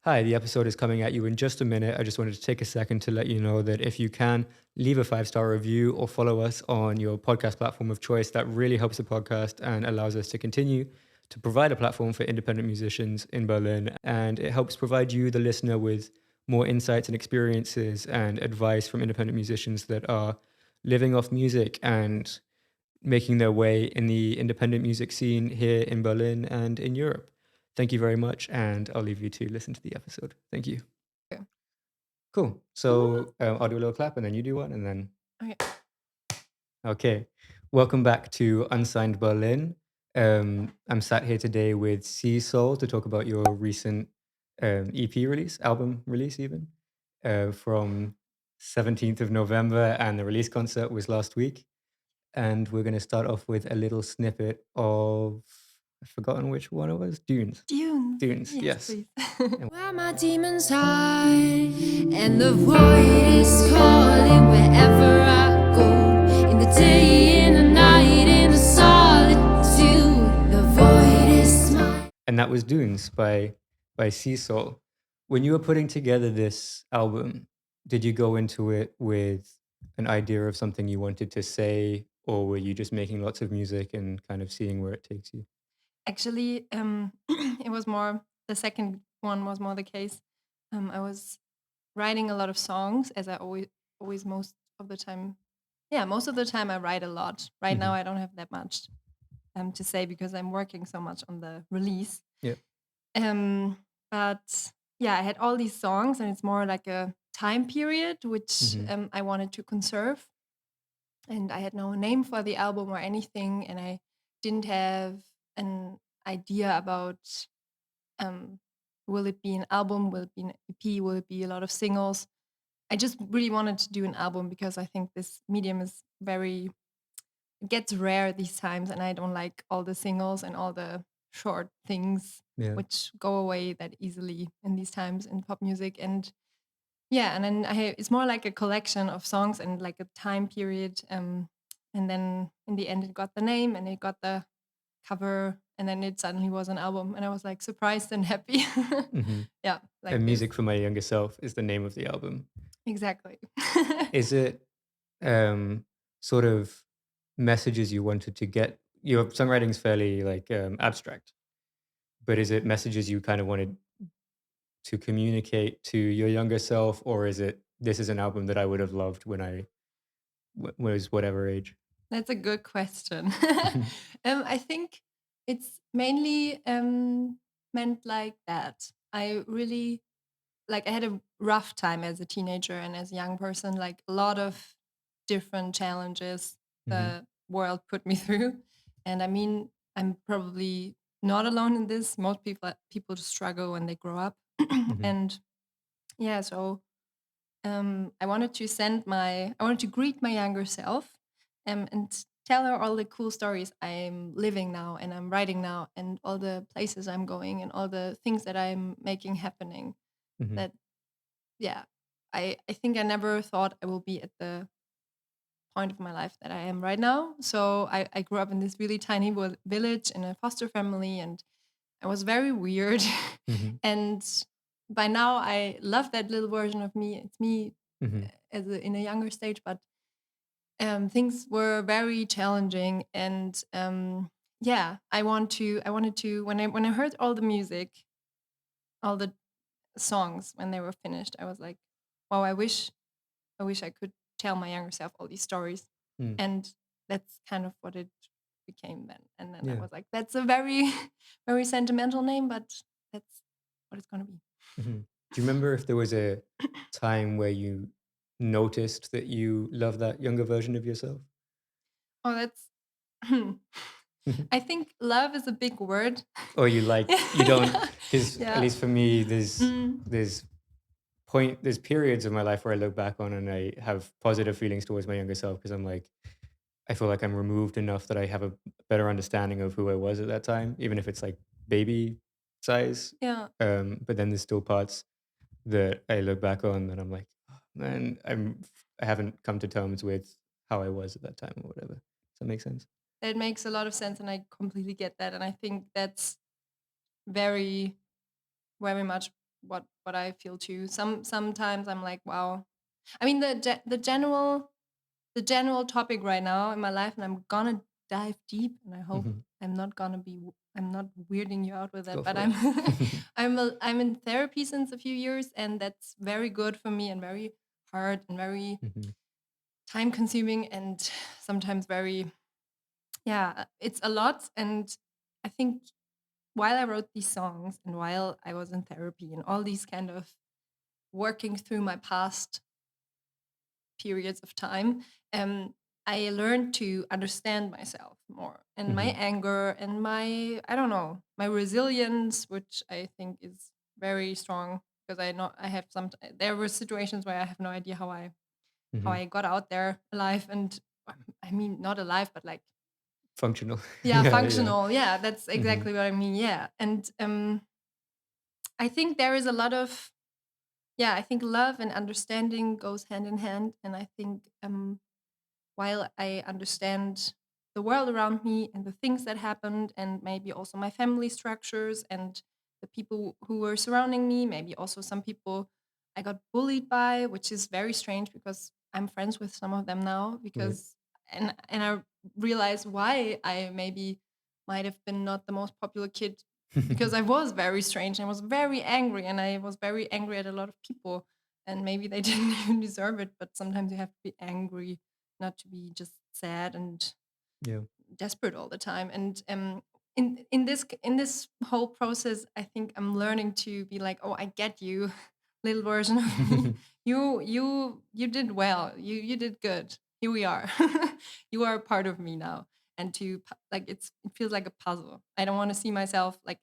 Hi, the episode is coming at you in just a minute. I just wanted to take a second to let you know that if you can, leave a 5-star review or follow us on your podcast platform of choice. That really helps the podcast and allows us to continue to provide a platform for independent musicians in Berlin. And it helps provide you, the listener, with more insights and experiences and advice from independent musicians that are living off music and making their way in the independent music scene here in Berlin and in Europe. Thank you very much, and I'll leave you to listen to the episode. Thank you. Okay. Cool. Woo! So I'll do a little clap, and then you do one, and then Okay. okay. Welcome back to Unsigned Berlin. I'm sat here today with Seasoul to talk about your recent EP release, album release, even from 17th of November, and the release concert was last week. And we're going to start off with a little snippet of, I've forgotten which one it was. Dunes. Dunes. Dunes, Yes, yes. please. And Where my demons hide, and the void is calling wherever I go. In the day, in the night, in the solitude, the void is mine. that was Dunes by Seasoul. When you were putting together this album, did you go into it with an idea of something you wanted to say, or were you just making lots of music and kind of seeing where it takes you? Actually, it was more, the second one was more the case. I was writing a lot of songs, as I always most of the time. Yeah, most of the time I write a lot. Right now Hmm. I don't have that much to say because I'm working so much on the release. Yeah. Um, but yeah, I had all these songs, and it's more like a time period which Hmm. I wanted to conserve. And I had no name for the album or anything, and I didn't have an idea about um, will it be an album, will it be an EP, will it be a lot of singles. I just really wanted to do an album because I think this medium is very, it gets rare these times, and I don't like all the singles and all the short things Yeah. which go away that easily in these times in pop music. And yeah, and then it's more like a collection of songs and like a time period. And then in the end, it got the name and it got the cover, and then it suddenly was an album, and I was like surprised and happy. Hmm. Yeah, like And this. Music for My Younger Self is the name of the album. Exactly. Is it um, sort of messages you wanted to get? Your songwriting is fairly like abstract, but is it messages you kind of wanted to communicate to your younger self, or is it this is an album that I would have loved when I was whatever age? That's a good question. I think it's mainly meant like that. I really like, I had a rough time as a teenager and as a young person, like a lot of different challenges Hmm. the world put me through. And I mean, I'm probably not alone in this. Most people struggle when they grow up. Hmm. And yeah, so I wanted to greet my younger self, and tell her all the cool stories I'm living now and I'm writing now, and all the places I'm going and all the things that I'm making happening. Hmm. That yeah, I think I never thought I will be at the point of my life that I am right now. So I grew up in this really tiny village in a foster family, and I was very weird. Hmm. And by now I love that little version of me. It's me Hmm. in a younger stage, but things were very challenging. And yeah, I wanted to, when I heard all the music, all the songs when they were finished, I was like, wow, I wish I could tell my younger self all these stories. Mm. And that's kind of what it became then. And then I Yeah. was like, that's a very, very sentimental name, but that's what it's going to be. Hmm. Do you remember if there was a time where you noticed that you love that younger version of yourself? Oh, that's, I think love is a big word. Or you don't, because at Yeah. least for me, Mm. there's there's periods of my life where I look back on and I have positive feelings towards my younger self because I'm like, I feel like I'm removed enough that I have a better understanding of who I was at that time, even if it's like baby size. Yeah. But then there's still parts that I look back on and I'm like, "Oh, man, I haven't come to terms with how I was at that time or whatever. Does that make sense? That makes a lot of sense. And I completely get that. And I think that's very, very much what I feel too. Sometimes I'm like, wow. I mean, the general topic right now in my life, and I'm gonna dive deep, and I hope Hmm. I'm not weirding you out with that, Go but for it. I'm in therapy since a few years, and that's very good for me and very hard and very Hmm. time consuming and sometimes very, yeah, it's a lot. And I think while I wrote these songs and while I was in therapy and all these kind of working through my past periods of time, um, I learned to understand myself more and my Hmm. anger and my, I don't know, my resilience, which I think is very strong because I have there were situations where I have no idea how Hmm. I got out there alive and I mean not alive but like, Functional. yeah, Yeah, yeah. functional. Yeah, that's Hmm. exactly what I mean. Yeah. And I think there is a lot of, yeah, I think love and understanding goes hand in hand. And I think while I understand the world around me and the things that happened, and maybe also my family structures and the people who were surrounding me, maybe also some people I got bullied by, which is very strange because I'm friends with some of them now Right. because and I realize why I maybe might have been not the most popular kid because I was very strange and I was very angry and I was very angry at a lot of people and maybe they didn't even deserve it, but sometimes you have to be angry not to be just sad and Yeah. desperate all the time. And in this whole process, I think I'm learning to be like, oh, I get you, little version of me. You did well. You did good. Here we are. You are a part of me now. And like it feels like a puzzle. I don't want to see myself like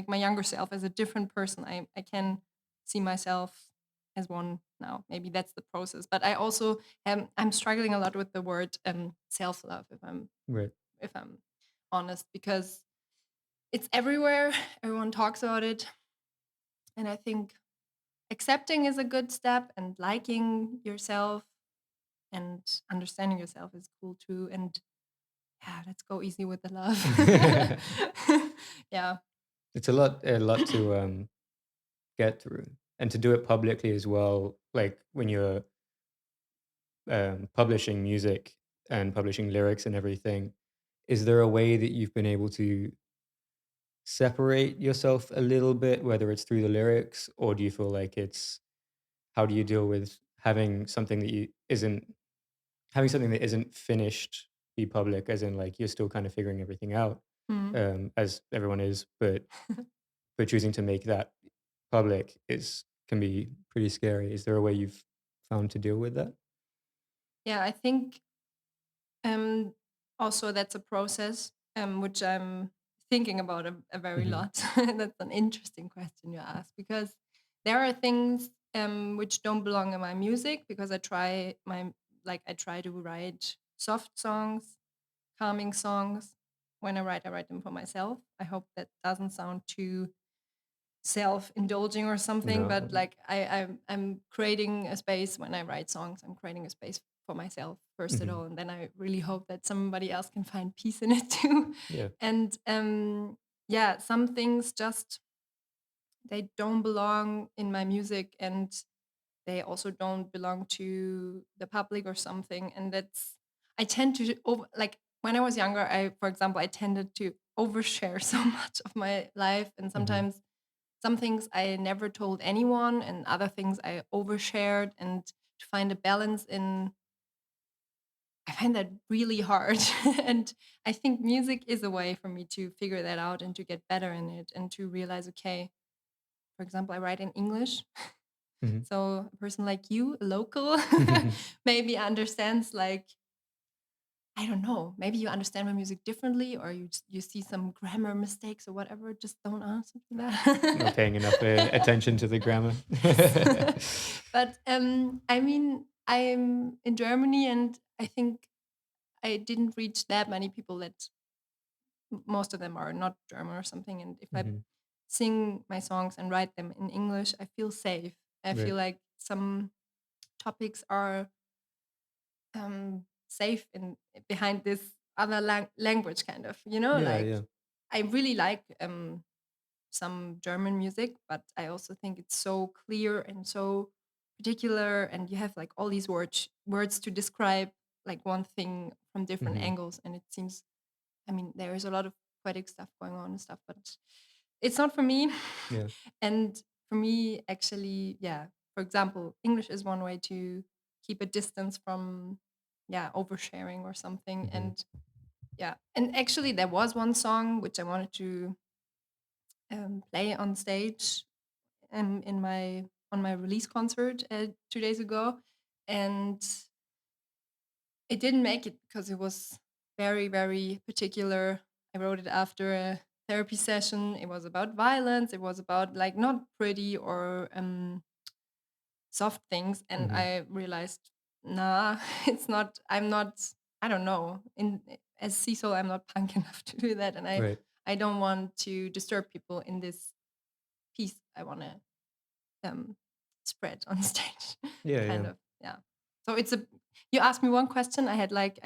my younger self as a different person. I can see myself as one now. Maybe that's the process. But I also I'm struggling a lot with the word self love Right. if I'm honest, because it's everywhere. Everyone talks about it. And I think accepting is a good step and liking yourself and understanding yourself is cool too. And yeah, let's go easy with the love. Yeah. It's a lot to get through, and to do it publicly as well. Like when you're publishing music and publishing lyrics and everything, is there a way that you've been able to separate yourself a little bit, whether it's through the lyrics, or do you feel like it's how do you deal with having something that isn't finished be public, as in like you're still kind of figuring everything out, Mm. as everyone is, but choosing to make that public is can be pretty scary. Is there a way you've found to deal with that? Yeah, I think Um, also, that's a process which I'm thinking about a very Hmm. lot. That's an interesting question you ask because there are things which don't belong in my music because I try to write soft songs, calming songs. When I write them for myself. I hope that doesn't sound too self-indulging or something, but No. like I'm creating a space when I write songs. I'm creating a space for myself first of Hmm. all, and then I really hope that somebody else can find peace in it too. Yeah. And yeah, some things just they don't belong in my music, and they also don't belong to the public or something. And that's I tend to like when I was younger, for example, I tended to overshare so much of my life, and Hmm. sometimes some things I never told anyone, and other things I overshared. And to find a balance I find that really hard. And I think music is a way for me to figure that out and to get better in it and to realize, okay, for example, I write in English. Hmm. So a person like you, a local, maybe understands like, I don't know, maybe you understand my music differently or you see some grammar mistakes or whatever. Just don't answer to Not that. paying enough attention to the grammar. Yes. But I mean, I'm in Germany and I think I didn't reach that many people that most of them are not German or something. And if I Hmm. sing my songs and write them in English, I feel safe. I Right. feel like some topics are safe in behind this other language kind of, Yeah, like yeah. I really like some German music, but I also think it's so clear and so particular, and you have like all these words to describe like one thing from different Hmm. angles, and it seems, I mean, there is a lot of poetic stuff going on and stuff, but it's not for me. Yeah. And for me, actually, yeah, for example, English is one way to keep a distance from, yeah, oversharing or something. Hmm. And yeah, and actually, there was one song which I wanted to play on stage in my on my release concert 2 days ago, and it didn't make it because it was very, very particular. I wrote it after a therapy session. It was about violence. It was about like not pretty or soft things. And Hmm. I realized, nah, it's not. I'm not. I don't know. In as Seasoul, I'm not punk enough to do that, and Right. I don't want to disturb people in this piece. I want to um, spread on stage, Yeah. kind Yeah. of. Yeah. So it's a. You asked me one question. I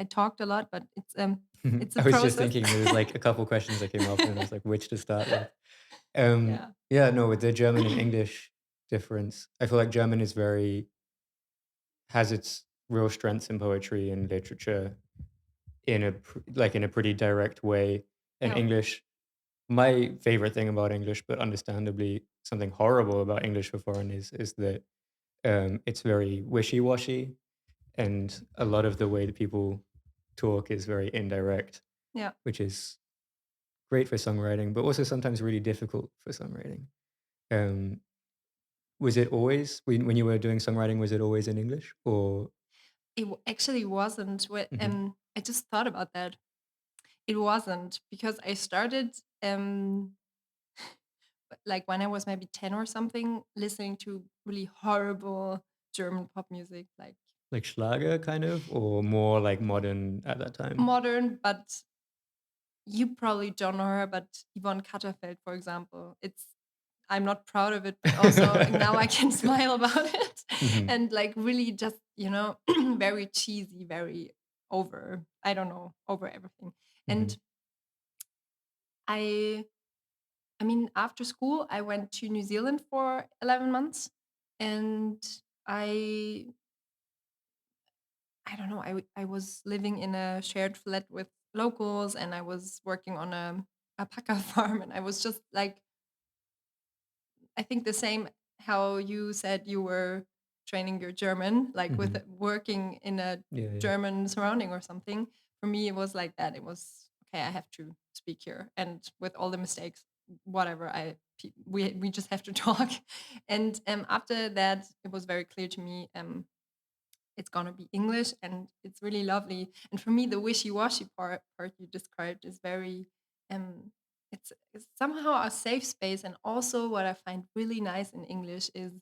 talked a lot, but it's a I was just process. thinking there was like a couple questions that came up, and I was like, which to start with. Yeah. Yeah, no, with the German and English difference, I feel like German is very has its real strengths in poetry and literature in like in a pretty direct way. And Yeah. English, my favorite thing about English, but understandably something horrible about English for foreigners, is that it's very wishy-washy, and a lot of the way that people talk is very indirect, Yeah. which is great for songwriting, but also sometimes really difficult for songwriting. Um, was it always when you were doing songwriting? Was it always in English or? Actually wasn't. Mhm. I just thought about that. It wasn't because I started like when I was maybe 10 or something, listening to really horrible German pop music, like Like Schlager kind of, or more like modern at that time? modern, but you probably don't know her, but Yvonne Katterfeld, for example. I'm not proud of it, but also now I can smile about it. Mhm, And like really just, very cheesy, very over, I don't know, over everything. mhm. And I I mean, after school, I went to New Zealand for 11 months, and I I don't know, I was living in a shared flat with locals, and I was working on a alpaca farm, and I was just like, I think the same how you said you were training your German, like with Mhm. working in a Yeah, yeah. German surrounding or something. For me, it was like that. It was okay. I have to speak here, and with all the mistakes, whatever. We just have to talk. And after that, it was very clear to me. It's gonna be English, and it's really lovely. And for me, the wishy-washy part you described is very um it's somehow a safe space. And also what I find really nice in English is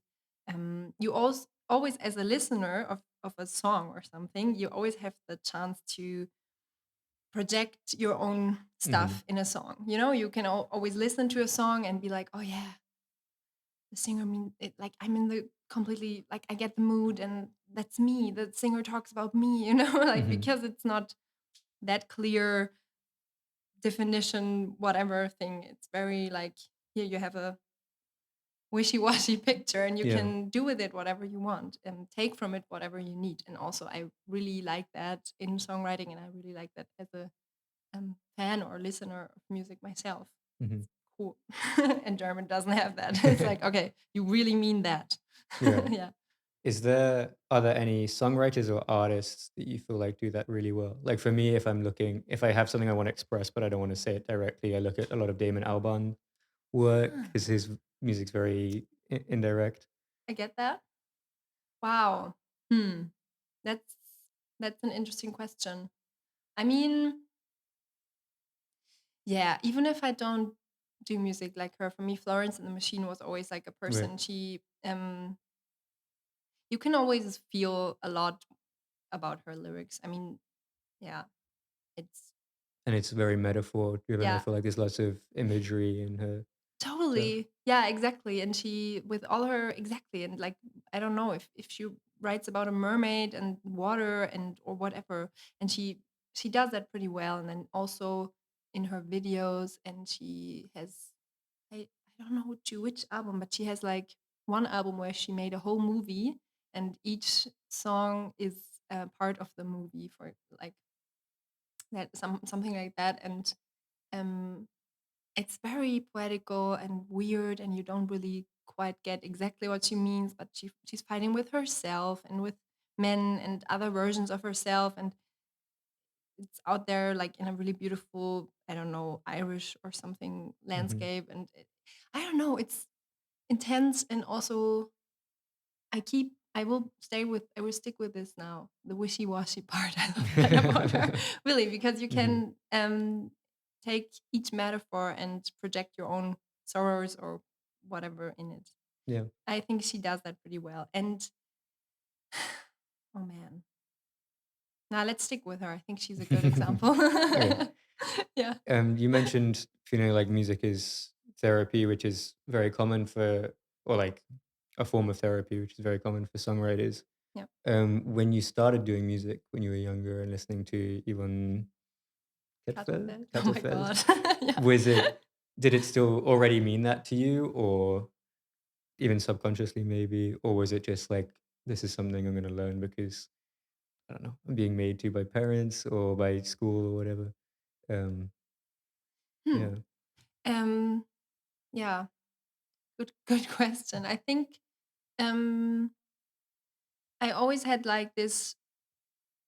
you also always, as a listener of a song or something, you always have the chance to project your own Mhm, stuff in a song. You can always listen to a song and be like, oh yeah, the singer mean it, like I'm in the completely, like I get the mood, and that's me, the singer talks about me, like mhm. because it's not that clear definition whatever thing. It's very like, here you have a wishy-washy picture, and you Yeah. can do with it whatever you want and take from it whatever you need. And also I really like that in songwriting, and I really like that as a fan or listener of music myself. Mhm. Cool. And German doesn't have that. It's like, okay, you really mean that. Yeah. Yeah. Are there any songwriters or artists that you feel like do that really well? Like for me, if I have something I want to express, but I don't want to say it directly, I look at a lot of Damon Albarn work Ah, because his music's very indirect. I get that. Wow. Hmm. That's that's an interesting question. I mean, yeah, even if I don't do music like her, for me, Florence and the Machine was always like a Right. person. You can always feel a lot about her lyrics. I mean, yeah, it's And it's very metaphor driven. I yeah, feel like there's lots of imagery in her stuff. totally. Yeah, exactly. And she, with all her, exactly. And like, I don't know if she writes about a mermaid and water and or whatever, and she does that pretty well. And then also in her videos, and she has, I I don't know to which album, but she has like one album where she made a whole movie, and each song is part of the movie for like that, something like that. And um, it's very poetical and weird, and you don't really quite get exactly what she means, but she's fighting with herself and with men and other versions of herself, and it's out there like in a really beautiful, I don't know, Irish or something landscape. And I don't know, it's intense. And also I will stick with this now, the wishy-washy part. I love that about her. Really, because you can take each metaphor and project your own sorrows or whatever in it. Yeah. I think she does that pretty well. And oh man, now let's stick with her. I think she's a good example. Okay. Yeah. You mentioned feeling like music is therapy, which is very common or like a form of therapy, which is very common for songwriters. Yeah. When you started doing music when you were younger and listening to even Katterfeld. Oh my God. Yeah. did it still already mean that to you, or even subconsciously maybe, or was it just like, this is something I'm going to learn because, I don't know, I'm being made to by parents or by school or whatever? Um, Hmm. yeah. Yeah. Good question. I think um I always had like this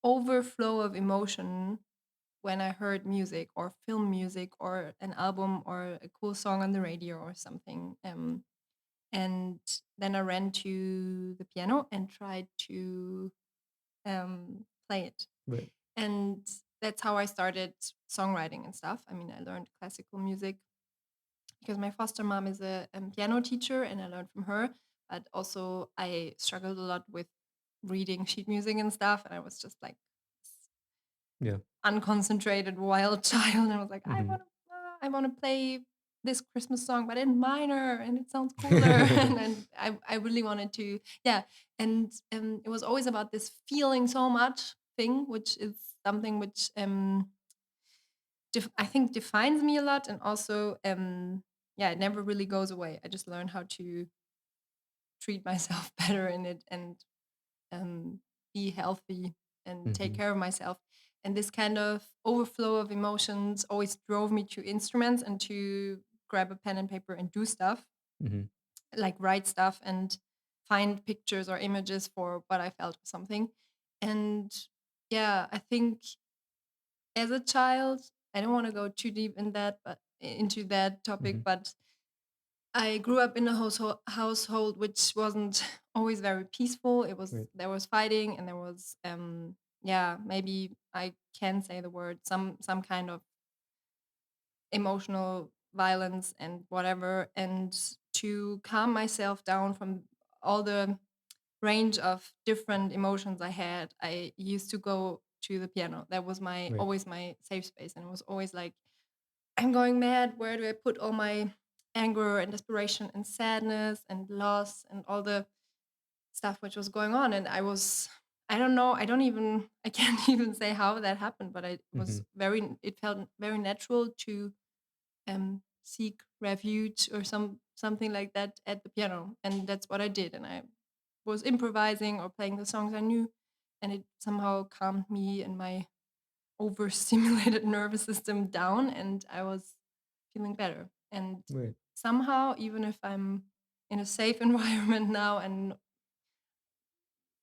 overflow of emotion when I heard music or film music or an album or a cool song on the radio or something. And then I ran to the piano and tried to play it. Right. And that's how I started songwriting and stuff. I mean, I learned classical music because my foster mom is a piano teacher, and I learned from her. But also, I struggled a lot with reading sheet music and stuff, and I was just like Yeah. unconcentrated wild child, and I was like, Mm-hmm. I want to play this Christmas song, but in minor, and it sounds cooler. And I really wanted to, yeah. And it was always about this feeling so much thing, which is something which I think defines me a lot, and also yeah, it never really goes away. I just learned how to treat myself better in it, and be healthy and take Mm-hmm. care of myself. And this kind of overflow of emotions always drove me to instruments and to grab a pen and paper and do stuff, Mm-hmm. like write stuff and find pictures or images for what I felt or something. And yeah, I think as a child, I don't want to go too deep in that, but into that topic, Mm-hmm. but I grew up in a household which wasn't always very peaceful. Right. There was fighting, and there was yeah, maybe I can say the word, some kind of emotional violence and whatever. And to calm myself down from all the range of different emotions I had, I used to go to the piano. That was Right. always my safe space, and it was always like, I'm going mad. Where do I put all my anger and desperation and sadness and loss and all the stuff which was going on? And I don't know, I can't even say how that happened, but Mm-hmm. it felt very natural to seek refuge or something like that at the piano. And that's what I did. And I was improvising or playing the songs I knew, and it somehow calmed me and my overstimulated nervous system down, and I was feeling better. And Right. somehow, even if I'm in a safe environment now and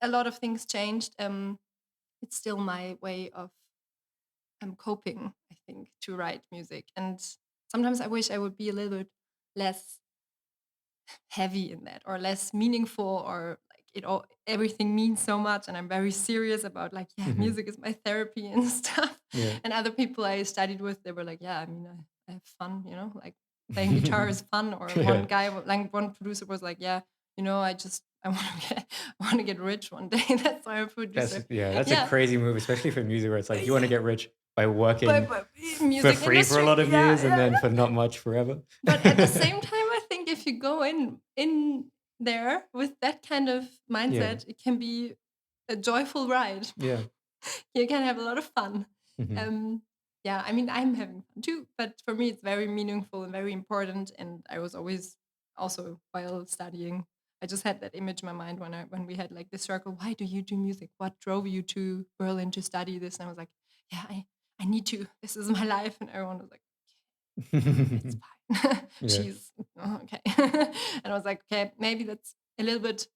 a lot of things changed, it's still my way of coping, I think, to write music. And sometimes I wish I would be a little bit less heavy in that, or less meaningful, or like everything means so much, and I'm very serious about like, yeah, Mm-hmm. music is my therapy and stuff. Yeah. And other people I studied with, they were like, yeah, I mean, I have fun, like playing guitar is fun. Or Yeah. one producer was like, yeah, I want to get rich one day. That's why I'm a producer. That's a Yeah. crazy move, especially for music, where it's like you want to get rich by working But for music free for a industry, lot of yeah, years and yeah, then yeah. for not much forever. But at the same time, I think if you go in there with that kind of Yeah. mindset, it can be a joyful ride. Yeah. You can have a lot of fun. Mm-hmm. Um, yeah, I mean, I'm having fun too, but for me, it's very meaningful and very important. And I was always also while studying, I just had that image in my mind when we had like this circle. Why do you do music? What drove you to Berlin to study this? And I was like, yeah, I need to. This is my life. And everyone was like, it's fine. Yeah. She's okay. And I was like, okay, maybe that's a little bit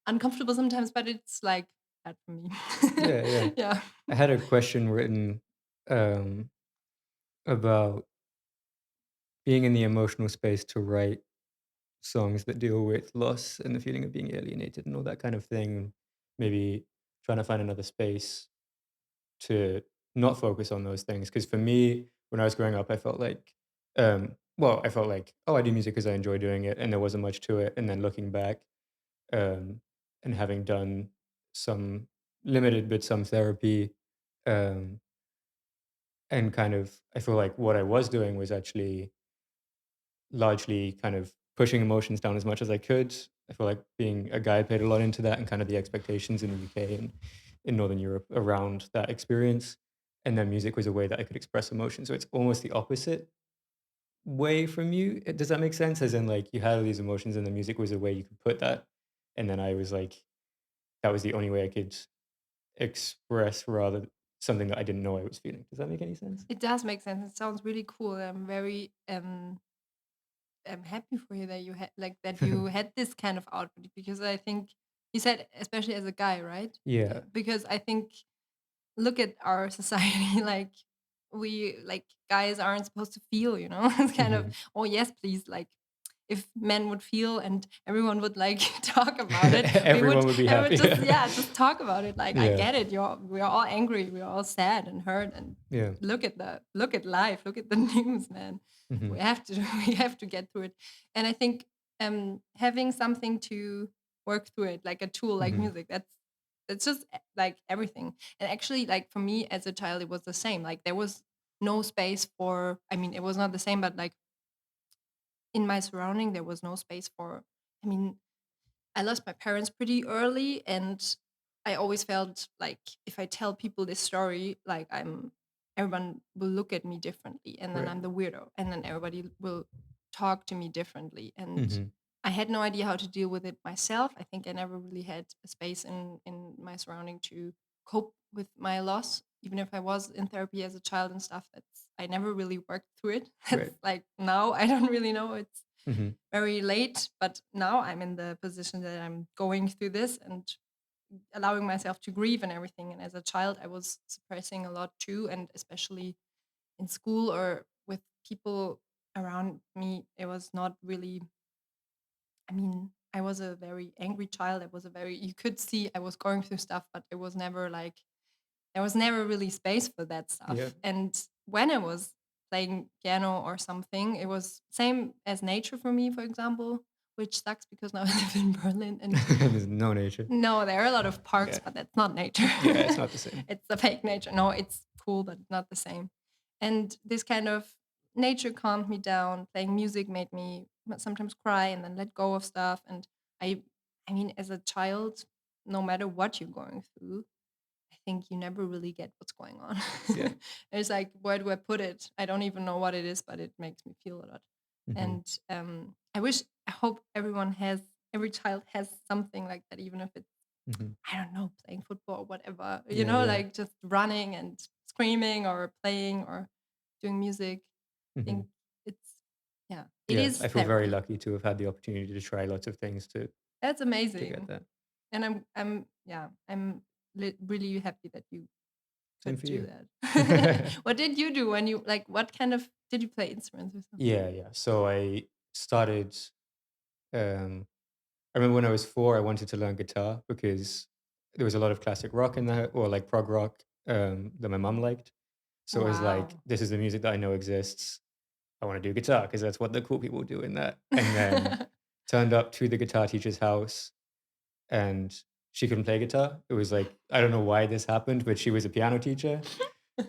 uncomfortable sometimes, but it's like that for me. Yeah, yeah. Yeah. I had a question written um, about being in the emotional space to write songs that deal with loss and the feeling of being alienated and all that kind of thing. Maybe trying to find another space to not focus on those things. Because for me, when I was growing up, I felt like, I felt like, oh, I do music because I enjoy doing it, and there wasn't much to it. And then looking back, um, and having done some limited but some therapy, um, and kind of, I feel like what I was doing was actually largely kind of pushing emotions down as much as I could. I feel like being a guy played a lot into that and kind of the expectations in the UK and in Northern Europe around that experience. And then music was a way that I could express emotion. So it's almost the opposite way from you. Does that make sense? As in, like, you had all these emotions and the music was a way you could put that. And then I was like, that was the only way I could express rather something that I didn't know I was feeling. Does that make any sense? It does make sense. It sounds really cool. I'm happy for you that you had like that you had this kind of output because I think you said especially as a guy, right? Yeah. Because I think look at our society like we like guys aren't supposed to feel, you know? It's kind of Mhm. oh yes, please like if men would feel and everyone would like talk about it, Everyone would be I would happy. just just talk about it. Like I Yeah. get it. We're all angry. We're all sad and hurt. And Yeah. look at life. Look at the news, man. Mhm. We have to we have to get through it. And I think having something to work through it, like a tool like Mhm. music, that's just like everything. And actually, like for me as a child, it was the same. Like there was no space for. I mean, it was not the same, but like in my surrounding there was no space for I mean I lost my parents pretty early and I always felt like if I tell people this story like I'm everyone will look at me differently and then Right. I'm the weirdo and then everybody will talk to me differently and Mhm. I had no idea how to deal with it myself. I think I never really had a space in my surrounding to cope with my loss even if I was in therapy as a child and stuff. That's I never really worked through it. That's Right. like now I don't really know. It's Mhm. very late, but now I'm in the position that I'm going through this and allowing myself to grieve and everything. And as a child, I was suppressing a lot too, and especially in school or with people around me, it was not really. I mean, I was a very angry child. I was a very you could see I was going through stuff, but it was never like there was never really space for that Yeah. stuff. And when I was playing piano or something, it was same as nature for me, for example, which sucks because now I live in Berlin and There's no nature. no, there are a lot of parks, Yeah. but that's not nature. Yeah, it's not the same. It's a fake nature. No, it's cool, but not the same. And this kind of nature calmed me down. Playing music made me sometimes cry and then let go of stuff. And I, I mean, as a child, no matter what you're going through, I think you never really get what's going on. Yeah. It's like, where do I put it? I don't even know what it is, but it makes me feel a lot. Mhm. And I hope every child has something like that, even if it's, Mhm. I don't know, playing football or whatever, Yeah, yeah. like just running and screaming or playing or doing music. I Mhm. think it's, yeah, it Yeah, is I feel very therapy. lucky to have had the opportunity to try lots of things That's to get amazing. that. And I'm really happy that you Same could for do you. that. What did you do when you like what kind of did you play instruments or something? Yeah, yeah. So I started, um I remember when I was 4, I wanted to learn guitar because there was a lot of classic rock in there or like prog rock, that my mum liked. So it was like, Wow. this is the music that I know exists. I want to do guitar because that's what the cool people do in that. And then turned up to the guitar teacher's house and she couldn't play guitar. It was like, I don't know why this happened, but she was a piano teacher.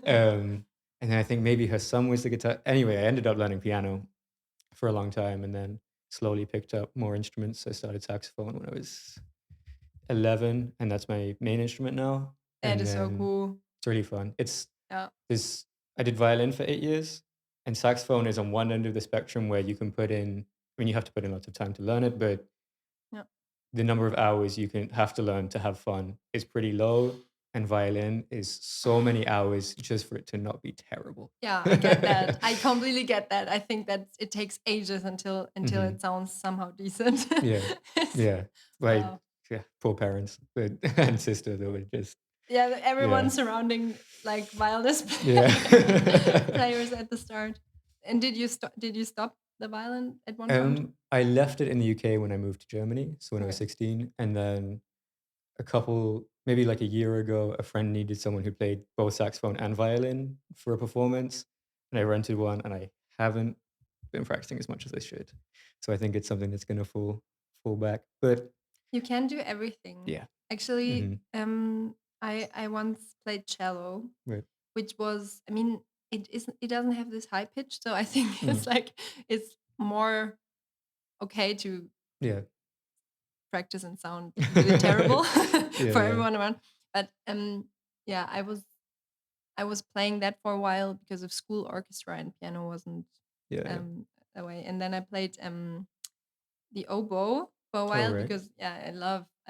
And then I think maybe her son was the guitar. Anyway, I ended up learning piano for a long time and then slowly picked up more instruments. I started saxophone when I was 11, and that's my main instrument now. That And is so then cool. it's really fun. It's Yeah. this, I did violin for 8 years, and saxophone is on one end of the spectrum where you can put in. I mean, you have to put in lots of time to learn it, but Yeah. the number of hours you can have to learn to have fun is pretty low. And violin is so many hours just for it to not be terrible. Yeah, I get that. I completely get that. I think that it takes ages until Mhm. it sounds somehow decent. Yeah, yeah. Like, Wow. yeah, poor parents but, and sister that would just, Yeah, everyone yeah, surrounding like violinist yeah. players at the start. And did you stop the violin at one point? I left it in the UK when I moved to Germany, so when I was Okay. 16, and then maybe like a year ago, a friend needed someone who played both saxophone and violin for a performance, and I rented one, and I haven't been practicing as much as I should. So I think it's something that's gonna fall back. But You can do everything. yeah. Actually, Mhm. I once played cello, Right. which was, I mean, it doesn't have this high pitch, so I think Mm. it's more okay to Yeah. practice and sound really terrible Yeah, for yeah. everyone around. But yeah, I was playing that for a while because of school orchestra, and piano wasn't Yeah, yeah. that way. And then I played the oboe for a Oh, while right. because yeah, I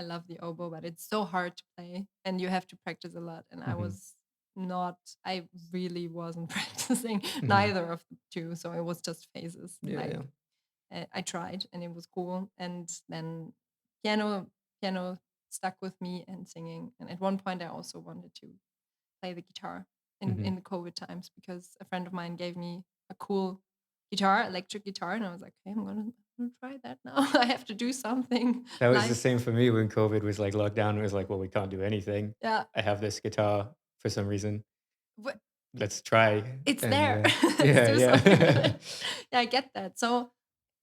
love the oboe, but it's so hard to play and you have to practice a lot. And Mhm. I really wasn't practicing Mhm. neither of the two, so it was just phases. Yeah, Like yeah. I tried and it was cool, and then piano piano stuck with me and singing. And at one point, I also wanted to play the guitar Mhm. in the COVID times because a friend of mine gave me a cool guitar, electric guitar, and I was like, "Okay, I'm gonna try that now. I have to do something That was the live." same for me when COVID was, like, locked down. It was like, "Well, we can't do anything. Yeah, I have this guitar for some reason. but Let's try." it's And there. yeah. Let's Yeah, do something with yeah. it. Yeah, I get that. So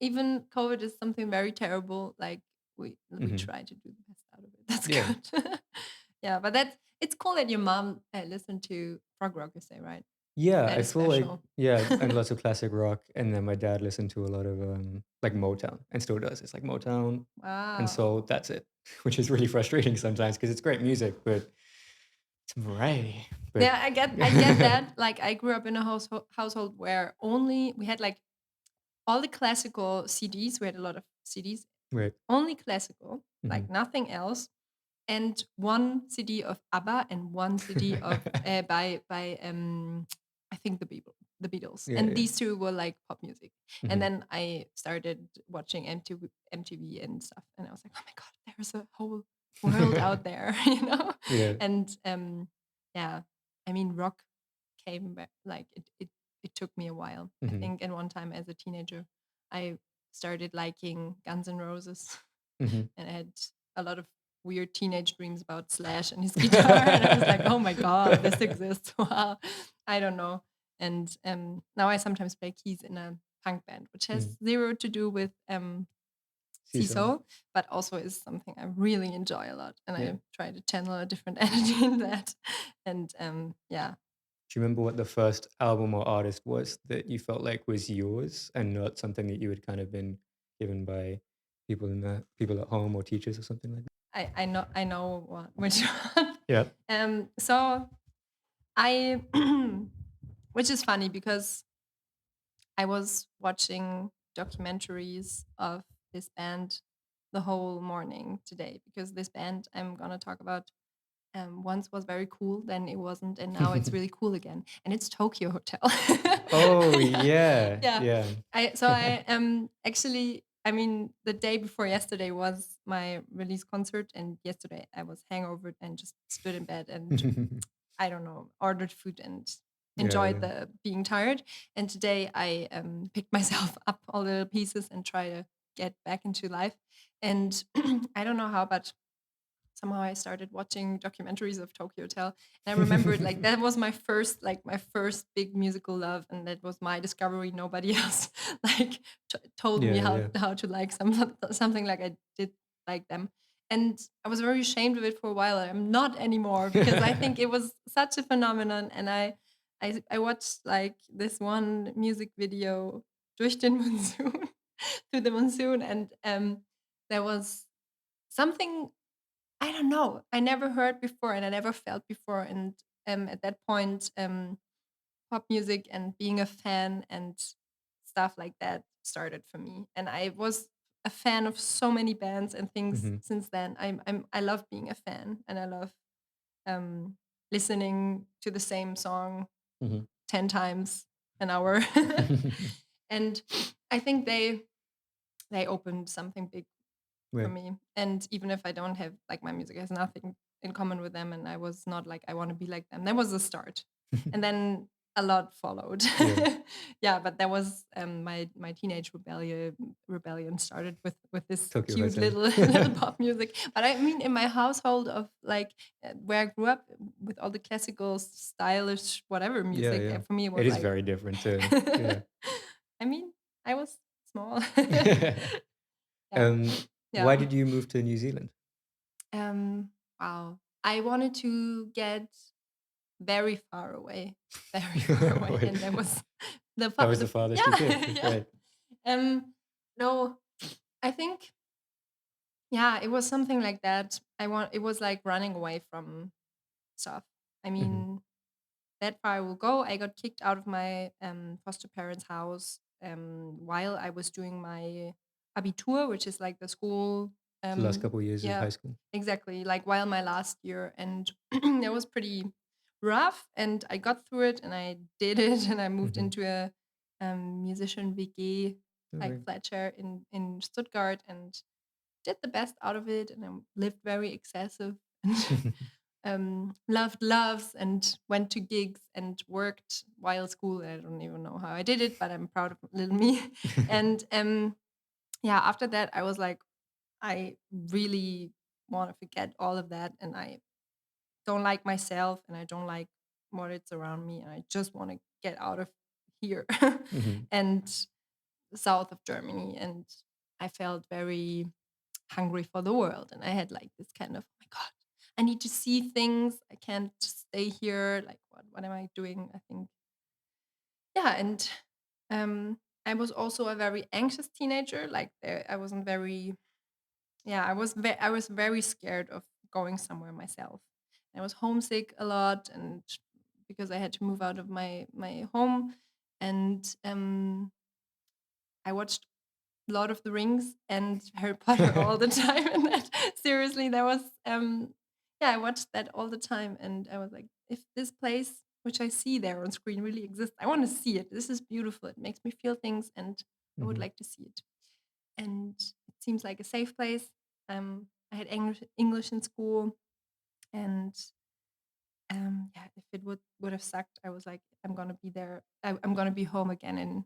even COVID is something very terrible. Like we Mhm. try to do the best out of it. That's Yeah. good. Yeah, but it's cool that your mom listened to prog rock. You say, right? Yeah, That I is feel like, special. yeah, and lots of classic rock, and then my dad listened to a lot of, like, Motown, and still does. It's like Motown and soul, Wow. that's it, which is really frustrating sometimes because it's great music, but it's variety. But Yeah, I get that. Like I grew up in a household where only we had like all the classical CDs. We had a lot of CDs, Right. only classical, like Mhm. nothing else, and one CD of ABBA and one CD of by I think the Beatles, Yeah, and yeah. these two were like pop music. And Mhm. then I started watching MTV and stuff, and I was like, oh my god, there's a whole world out there, you know. Yeah. And yeah, I mean, rock came back like it took me a while. I Mhm. think, and one time as a teenager, I started liking Guns N' Roses, Mhm. and I had a lot of weird teenage dreams about Slash and his guitar, and I was like, "Oh my god, this exists!" Wow, I don't know. And now I sometimes play keys in a punk band, which has Mhm. zero to do with Seasoul. Seasoul, but also is something I really enjoy a lot, and Yeah. I try to channel a different energy in that. And yeah, Do you remember what the first album or artist was that you felt like was yours and not something that you had kind of been given by people at home or teachers or something like that? I know which one. Yeah. So I, which is funny because I was watching documentaries of this band the whole morning today because this band I'm gonna talk about once was very cool, then it wasn't, and now it's really cool again. And it's Tokyo Hotel. Oh, yeah, Yeah. yeah. I actually, I mean, the day before yesterday was my release concert, and yesterday I was hangover and just stood in bed and I don't know, ordered food and Yeah, enjoyed yeah. the being tired. And today I picked myself up all the pieces and try to get back into life. And I don't know how, but somehow I started watching documentaries of Tokyo Hotel. And I remembered like that was my first big musical love, and that was my discovery. Nobody else like told me Yeah, yeah. how to like something like I did like them. And I was very ashamed of it for a while. I'm not anymore because I think it was such a phenomenon. And I watched like this one music video durch den Monsoon through the monsoon, and there was something I don't know. I never heard before and I never felt before. And at that point, pop music and being a fan and stuff like that started for me. And I was a fan of so many bands and things Hmm. since then. I love being a fan, and I love um, listening to the same song Hmm. 10 times an hour. And I think they opened something big for Right. me. And even if I don't have, like, my music has nothing in common with them, and I was not like, I want to be like them. That was the start. And then a lot followed. Yeah. Yeah, but that was my teenage rebellion started with this Tokyo cute Hotel. little pop music. But I mean, in my household of, like, where I grew up with all the classical, stylish, whatever Yeah, music, yeah. for me it It was is like, very different too. Yeah. I mean, I was small. Yeah, Why yeah. did you move to New Zealand? Wow. I wanted to get very far away, very far away, Wait, and that was that was the farthest you could. yeah, yeah. Right. No, I think, yeah, it was something like that. It was like running away from stuff. I Hmm. mean, that far I will go. I got kicked out of my foster parents' house while I was doing my Abitur, which is like the school. The last couple of years of Yeah, high school. exactly. Like, while my last year, and that was pretty rough. And I got through it, and I did it, and I moved Hmm. into a musician WG, Oh, like right. Fletcher in Stuttgart, and did the best out of it. And I lived very excessive and loved loves and went to gigs and worked while school. I don't even know how I did it, but I'm proud of little me. And yeah, after that, I was like, I really want to forget all of that, and I don't like myself, and I don't like what it's around me, and I just want to get out of here Hmm. and south of Germany. And I felt very hungry for the world, and I had like this kind of, oh my god, I need to see things. I can't just stay here. Like, what am I doing? I think, yeah. And I was also a very anxious teenager. Like, I wasn't very, yeah, I was very scared of going somewhere myself. I was homesick a lot, and because I had to move out of my home. And I watched Lord of the Rings and Harry Potter all the time. And that, seriously, that was yeah, I watched that all the time, and I was like, if this place which I see there on screen really exists, I want to see it. This is beautiful. It makes me feel things, and I would Hmm. like to see it. And it seems like a safe place. I had English in school, and yeah, if it would have sucked, I was like, I'm gonna be there. I'm gonna be home again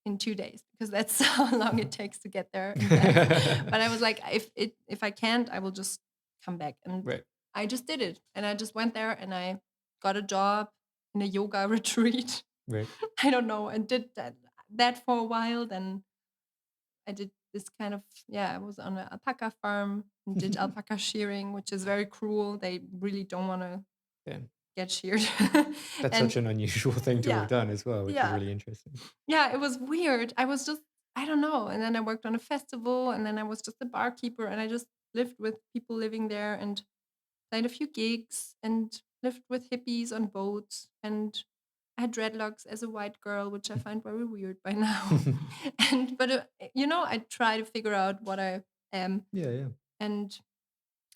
in 2 days, because that's how long it takes to get there and back. But I was like, if I can't, I will just come back. And Right. I just did it, and I just went there, and I got a job in a yoga retreat. Right. I don't know, and did that for a while. Then I did this kind of, yeah, I was on an alpaca farm and did alpaca shearing, which is very cruel. They really don't want to Yeah. get sheared. That's And such an unusual thing to have yeah, done as well, which is yeah, really interesting. yeah, it was weird. I was just, I don't know. And then I worked on a festival, and then I was just a barkeeper, and I just lived with people living there, and played a few gigs, and lived with hippies on boats. And I had dreadlocks as a white girl, which I find very weird by now. And but I try to figure out what I am, Yeah, yeah. and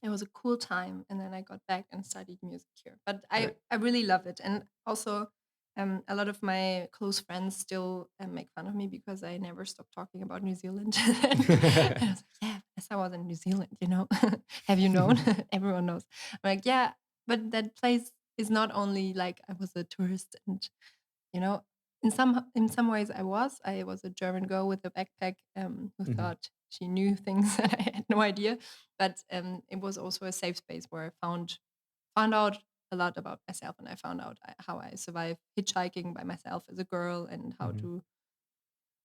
it was a cool time. And then I got back and studied music here. But I Right. I really love it. And also, a lot of my close friends still make fun of me because I never stop talking about New Zealand. And I was like, yeah, yes, I was in New Zealand. Have you known? Everyone knows. I'm like, yeah, but that place is not only like I was a tourist. And you know in some ways I was a German girl with a backpack, who Hmm. thought she knew things that I had no idea. But it was also a safe space where I found out a lot about myself, and I found out how I survived hitchhiking by myself as a girl, and how Hmm. to,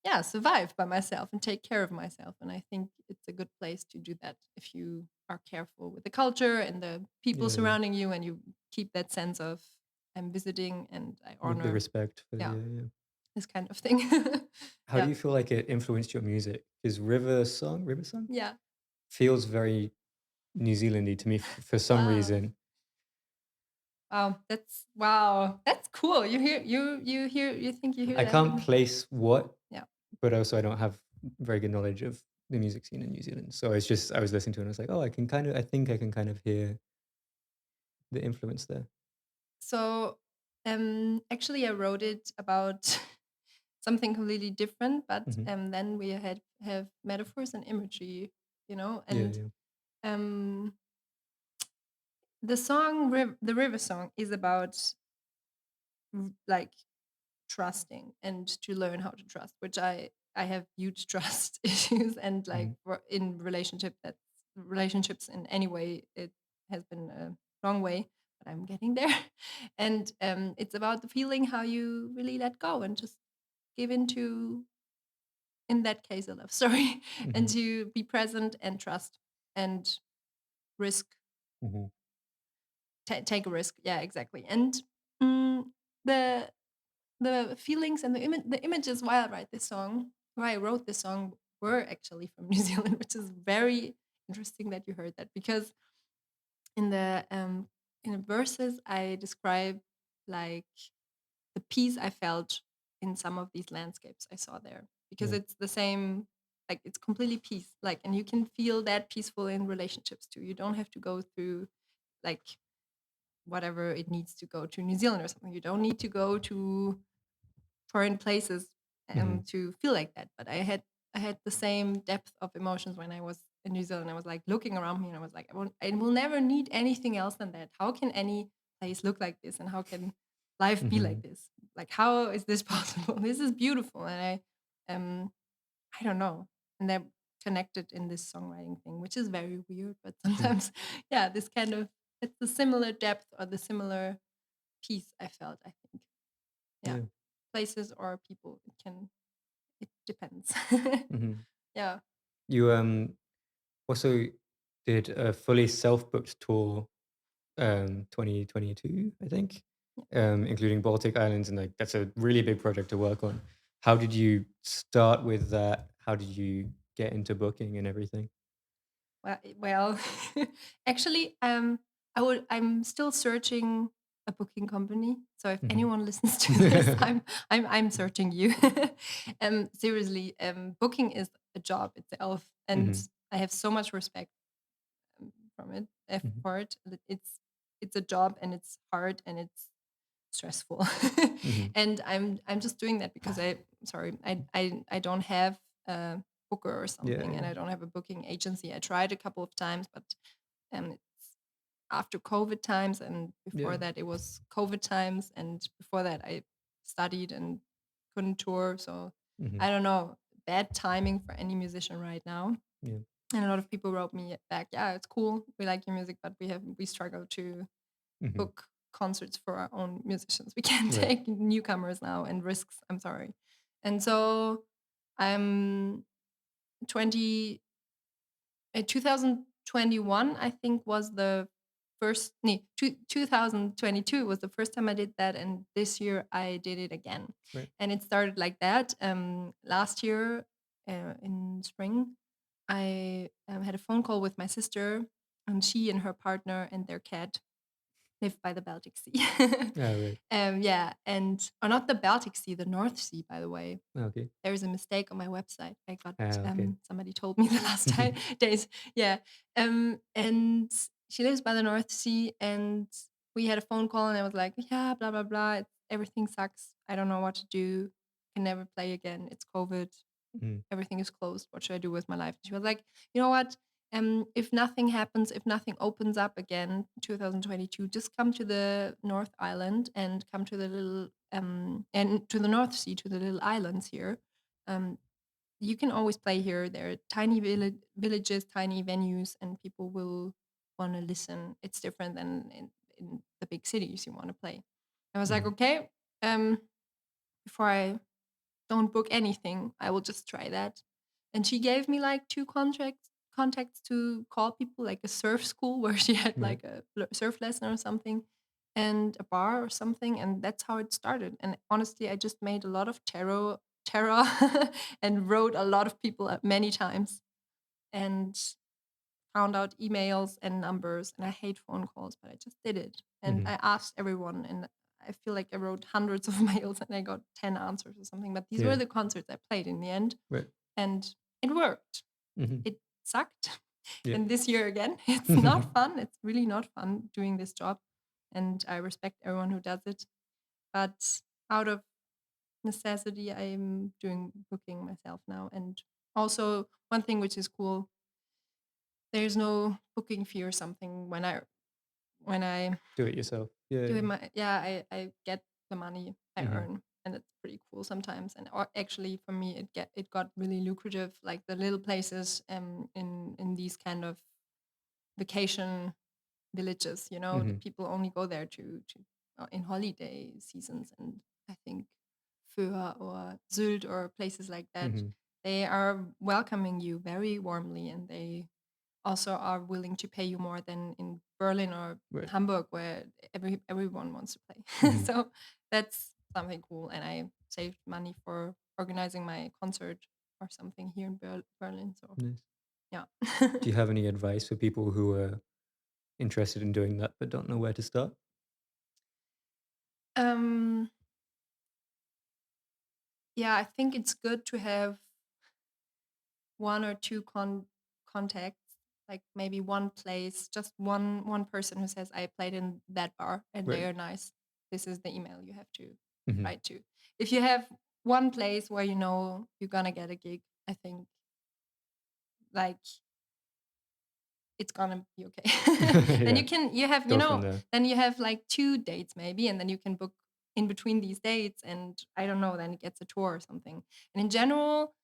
yeah, survive by myself and take care of myself. And I think it's a good place to do that if you are careful with the culture and the people Yeah, yeah. surrounding you, and you keep that sense of, I'm visiting and I The honor, respect for the, yeah, yeah. this kind of thing. How do Yeah. you feel like it influenced your music? Because River Song Yeah. feels very New Zealandy to me for some Wow. reason. Wow. That's cool. You think you hear I that can't in place what, yeah. but also I don't have very good knowledge of the music scene in New Zealand. So it's just I was listening to it and I was like, oh, I think I can kind of hear the influence there. So actually I wrote it about something completely different, but Hmm. then we have metaphors and imagery, Yeah, and yeah. um the river song is about like trusting and to learn how to trust, which I have huge trust issues, and like Hmm. in relationships in any way it has been a long way, but I'm getting there. And it's about the feeling how you really let go and just give into, in that case, a love story, and Hmm. to be present and trust and risk, Hmm. take a risk. Yeah, exactly. And mm, the the feelings and the images while I write this song, why I wrote this song, were actually from New Zealand, which is very interesting that you heard that, because in the verses I describe like the peace I felt in some of these landscapes I saw there, because Right. it's the same, like it's completely peace, like, and you can feel that peaceful in relationships too. You don't have to go through like whatever it needs to go to New Zealand or something. You don't need to go to foreign places Hmm. to feel like that. But I had the same depth of emotions when I was in New Zealand. I was like looking around me and I was like, I will never need anything else than that. How can any place look like this? And how can life be like Hmm. this? Like, how is this possible? This is beautiful. And I don't know. And they're connected in this songwriting thing, which is very weird. But Yeah. sometimes, yeah, this kind of, it's the similar depth or the similar peace I felt, I think. Yeah. Yeah. Places or people, it depends. Hmm. Yeah. You also did a fully self-booked tour 2022, I think, including Baltic Islands, and like that's a really big project to work on. How did you start with that? How did you get into booking and everything? Well, actually, I'm still searching a booking company. So if Hmm. anyone listens to this, I'm searching you. Seriously, booking is a job itself, and Hmm. I have so much respect from it Hmm. for it. It's a job, and it's hard, and it's stressful. Hmm. And I'm just doing that because I don't have a booker or Yeah, something, and yeah, I don't have a booking agency. I tried a couple of times, but it's after COVID times, and yeah. before that it was COVID times, and before that I studied and couldn't tour. So Hmm. I don't know, bad timing for any musician right now. Yeah. And a lot of people wrote me back, yeah, it's cool, we like your music, but we struggle to Hmm. book concerts for our own musicians. We can't Right. take newcomers now and risks. I'm sorry. And so I'm 20 2021, I think, was the first, no, 2022 was the first time I did that. And this year I did it again. Right. And it started like that. Last year in spring, I had a phone call with my sister, and she and her partner and their cat live by the Baltic Sea. Ah, right. Yeah, and or not the Baltic Sea, the North Sea, by the way. Okay. There is a mistake on my website. I got Ah, okay. somebody told me the last days. Yeah, and she lives by the North Sea, and we had a phone call, and I was like, yeah, blah blah blah. Everything sucks. I don't know what to do. Can never play again. It's COVID. Mm. Everything is closed. What should I do with my life? She was like, you know what? If nothing happens, if nothing opens up again, 2022, just come to the North Island and come to the little and to the North Sea, to the little islands here. Um, you can always play here. There are tiny villages, tiny venues, and people will want to listen. It's different than in the big cities you want to play. I was like, Mhm. okay. Before I don't book anything, I will just try that. And she gave me like two contacts to call people, like a surf school where she had Right. like a surf lesson or something, and a bar or something, and that's how it started. And honestly, I just made a lot of terror and wrote a lot of people many times, and found out emails and numbers, and I hate phone calls, but I just did it. And Mhm. I asked everyone, and I feel like I wrote hundreds of mails and I got 10 answers or something. But these were Yeah. the concerts I played in the end, Right. and it worked. Mhm. It sucked. Yeah. And this year again, it's not fun. It's really not fun doing this job. And I respect everyone who does it. But out of necessity, I'm doing booking myself now. And also, one thing which is cool, there's no booking fee or something when I Do it yourself. Yeah. do I get the money I Mhm. earn, and it's pretty cool sometimes. And actually, for me, it got really lucrative. Like the little places in these kind of vacation villages, the Mhm. people only go there to in holiday seasons, and I think Föhr or Sylt or places like that, Mhm. they are welcoming you very warmly, and they also are willing to pay you more than in Berlin or Right. Hamburg, where everyone wants to play. Mhm. So that's something cool, and I saved money for organizing my concert or something here in Berlin. So Nice. yeah. Do you have any advice for people who are interested in doing that but don't know where to start? um, yeah, I think it's good to have one or two contacts, like maybe one place, just one person who says I played in that bar and they Right. are nice. This is the email you have to Mhm. write to. If you have one place where you know you're gonna get a gig, I think like it's gonna be okay. Then Yeah. you have Go from there. then you have like 2 dates maybe, and then you can book in between these dates, and I don't know, then it gets a tour or something. And in general,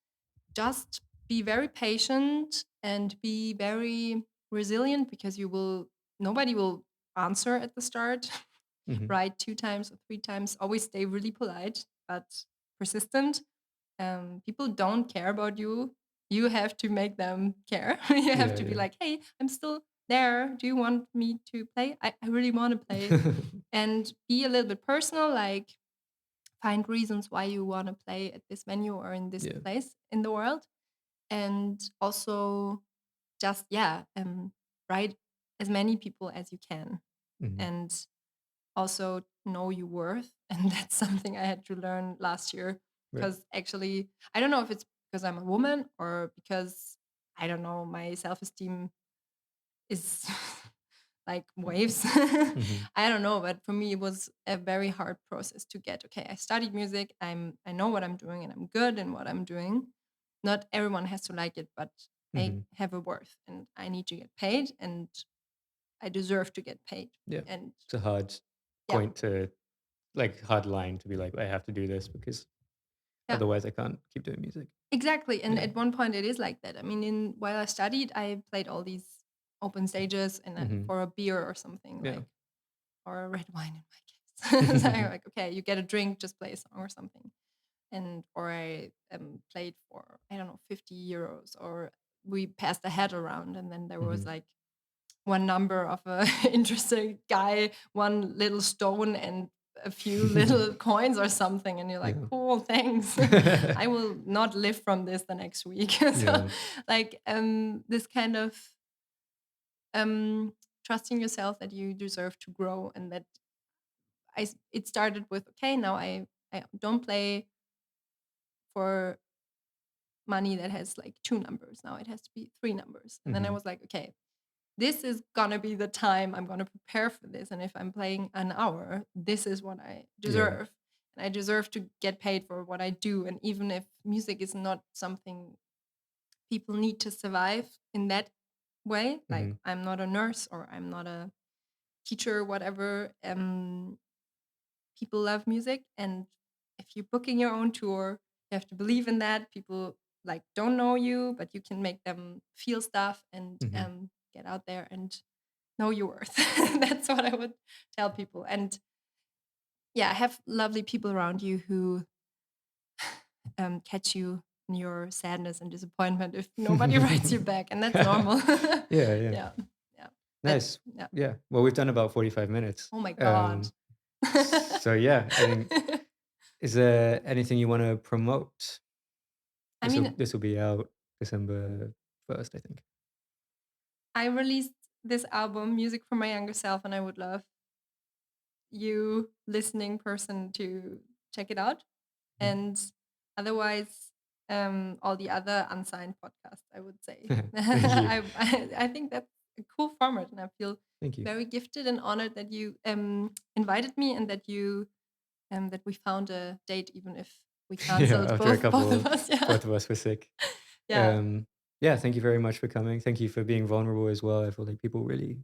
just be very patient and be very resilient, because nobody will answer at the start. Mhm. Write 2 times or 3 times. Always stay really polite but persistent. People don't care about you. You have to make them care. You have Yeah, to be yeah. like, hey, I'm still there. Do you want me to play? I really want to play. And be a little bit personal, like find reasons why you want to play at this venue or in this Yeah. place in the world. And also just write as many people as you can, Mhm. and also know your worth. And that's something I had to learn last year, Right. because actually I don't know if it's because I'm a woman or because I don't know, my self-esteem is like waves. Mhm. I don't know, but for me it was a very hard process to get, okay, I studied music, I know what I'm doing and I'm good in what I'm doing. Not everyone has to like it, but I Mhm. have a worth and I need to get paid, and I deserve to get paid. Yeah. And It's a hard yeah, point to hard line to be like, I have to do this because yeah, otherwise I can't keep doing music. exactly. And Yeah. at one point it is like that. I mean, while I studied, I played all these open stages and Mhm. for a beer or something, Yeah. like, or a red wine in my case. So I'm like, okay, you get a drink, just play a song or something. And or I played for, I don't know, 50 euros, or we passed a hat around, and then there was Mhm. like one number of a interesting guy, one little stone, and a few little coins or something, and you're like, Yeah. cool, thanks. I will not live from this the next week. So Yeah. like this kind of trusting yourself that you deserve to grow, and that it started with, okay, now I don't play for money that has like 2 numbers. Now it has to be 3 numbers. And then I Mhm. was like, okay, this is gonna be the time I'm gonna prepare for this. And if I'm playing an hour, this is what I Yeah. deserve. And I deserve to get paid for what I do. And even if music is not something people need to survive in that way, like Mhm. I'm not a nurse or I'm not a teacher, whatever, people love music. And if you're booking your own tour, you have to believe in that. People like don't know you, but you can make them feel stuff, and Mhm. get out there and know your worth. That's what I would tell people. And yeah, have lovely people around you who catch you in your sadness and disappointment if nobody writes you back, and that's normal. Yeah, yeah. Yeah, yeah, but Nice. yeah. Yeah. Well, we've done about 45 minutes. Oh my god. So yeah, I think, is there anything you want to promote? I mean, This will be out December 1st, I think. I released this album, Music for My Younger Self, and I would love you, listening person, to check it out. And otherwise, all the other unsigned podcasts, I would say. Thank you. I think that's a cool format, and I feel Thank you. very gifted and honored that you invited me and that you that we found a date, even if we Yeah, canceled after a both couple, of us. Yeah, both of us were sick. yeah. Yeah, thank you very much for coming. Thank you for being vulnerable as well. I feel like people really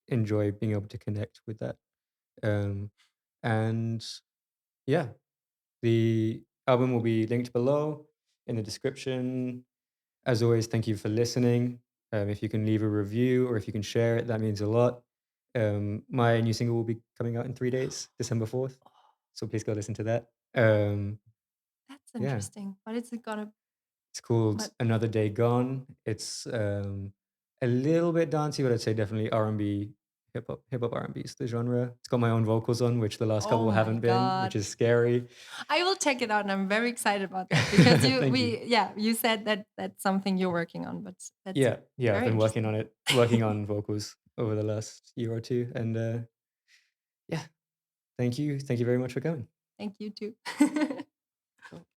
enjoy being able to connect with that. And yeah, the album will be linked below in the description. As always, thank you for listening. If you can leave a review or if you can share it, that means a lot. My new single will be coming out in 3 days, December 4th. So please go listen to that. That's Yeah, interesting. What is it gonna? it's called What? Another Day Gone. It's a little bit dancey, but I'd say definitely R&B, hip hop R&B is the genre. It's got my own vocals on, which the last Oh couple my haven't been, which god! is scary. I will check it out, and I'm very excited about that because Thank you. you said that that's something you're working on, but that's Yeah, I've very been working interesting. on it, working on vocals over the last year or two, and yeah, thank you very much for coming. Thank you too.